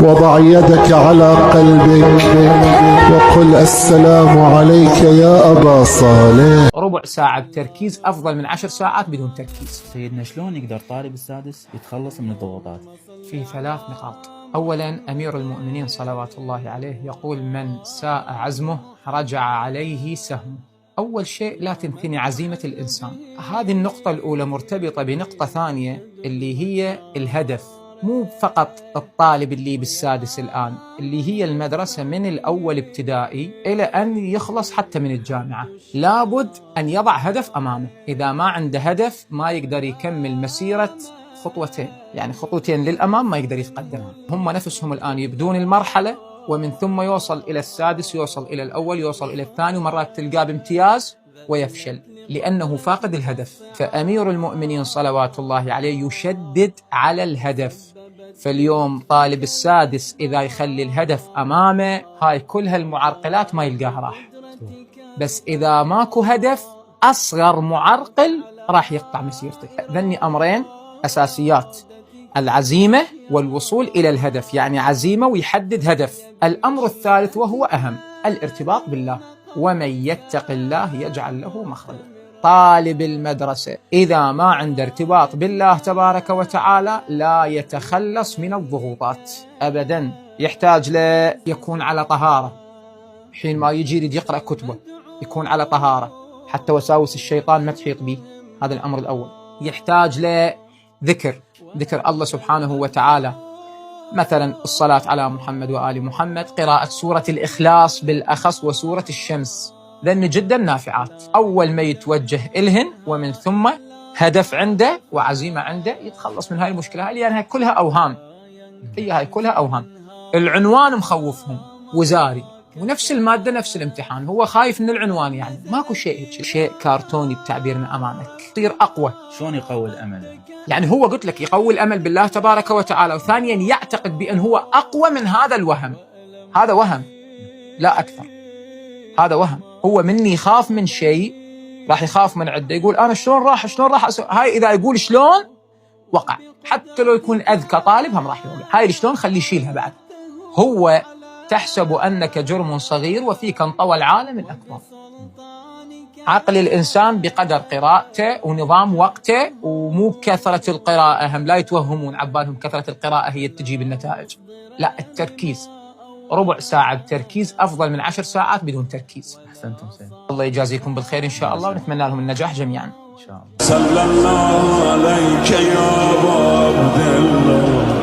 وضع يدك على قلبك وقل السلام عليك يا أبا صالح. ربع ساعة بتركيز أفضل من 10 ساعات بدون تركيز. سيدنا شلون يقدر طالب السادس يتخلص من الضغوطات؟ في 3 نقاط. أولا، أمير المؤمنين صلوات الله عليه يقول: من ساء عزمه رجع عليه سهمه. أول شيء، لا تنثني عزيمة الإنسان. هذه النقطة الأولى مرتبطة بنقطة ثانية اللي هي الهدف. مو فقط الطالب اللي بالسادس الآن، اللي هي المدرسة من الأول ابتدائي إلى أن يخلص حتى من الجامعة، لابد أن يضع هدف أمامه. إذا ما عنده هدف ما يقدر يكمل مسيرة خطوتين، يعني خطوتين للأمام ما يقدر يتقدم. هم نفسهم الآن يبدون المرحلة ومن ثم يوصل إلى السادس، يوصل إلى الأول، يوصل إلى الثاني، ومرات تلقاه بامتياز ويفشل لأنه فاقد الهدف. فأمير المؤمنين صلوات الله عليه يشدد على الهدف. فاليوم طالب السادس إذا يخلي الهدف أمامه، هاي كلها المعرقلات ما يلقاها راح. بس إذا ماكو هدف، أصغر معرقل راح يقطع مسيرته. ذني أمرين أساسيات: العزيمة والوصول إلى الهدف، يعني عزيمة ويحدد هدف. الأمر الثالث وهو أهم: الارتباط بالله. ومن يتق الله يجعل له مخرجا. طالب المدرسة إذا ما عنده ارتباط بالله تبارك وتعالى لا يتخلص من الضغوطات أبدا. يحتاج يكون على طهارة، حين ما يجي يريد يقرأ كتبه يكون على طهارة حتى وساوس الشيطان ما تحيط به. هذا الأمر الأول. يحتاج ذكر الله سبحانه وتعالى، مثلا الصلاة على محمد وآل محمد، قراءة سورة الإخلاص بالأخص وسورة الشمس، لأن جدا نافعات. أول ما يتوجه إلهن ومن ثم هدف عنده وعزيمة عنده يتخلص من هاي المشكلة، لأنها كلها أوهام. هاي كلها أوهام. العنوان مخوفهم وزاري، ونفس المادة نفس الامتحان، هو خايف من العنوان، يعني ماكو شيء كارتوني بتعبيرنا أمامك. تصير أقوى. شلون يقوي الأمل؟ يعني هو قلت لك يقوي الأمل بالله تبارك وتعالى، وثانيا يعتقد بأن هو أقوى من هذا الوهم. هذا وهم لا أكثر، هذا وهم. هو مني يخاف من شيء راح يخاف من عده، يقول أنا شلون راح هاي إذا يقول شلون وقع، حتى لو يكون أذكى طالب هم راح يوقع. هاي شلون خليه يشيلها بعد. هو تحسب أنك جرم صغير وفيك انطوى العالم الأكبر. عقل الإنسان بقدر قراءته ونظام وقته، ومو بكثرة القراءة. هم لا يتوهمون عبالهم كثرة القراءة هي تجيب النتائج، لا، التركيز. ربع ساعة بتركيز أفضل من 10 ساعات بدون تركيز. أحسنتم سيد. الله يجازيكم بالخير إن شاء الله، ونتمنى لهم النجاح جميعا إن شاء الله. صلى الله عليك يا أبا عبد الله.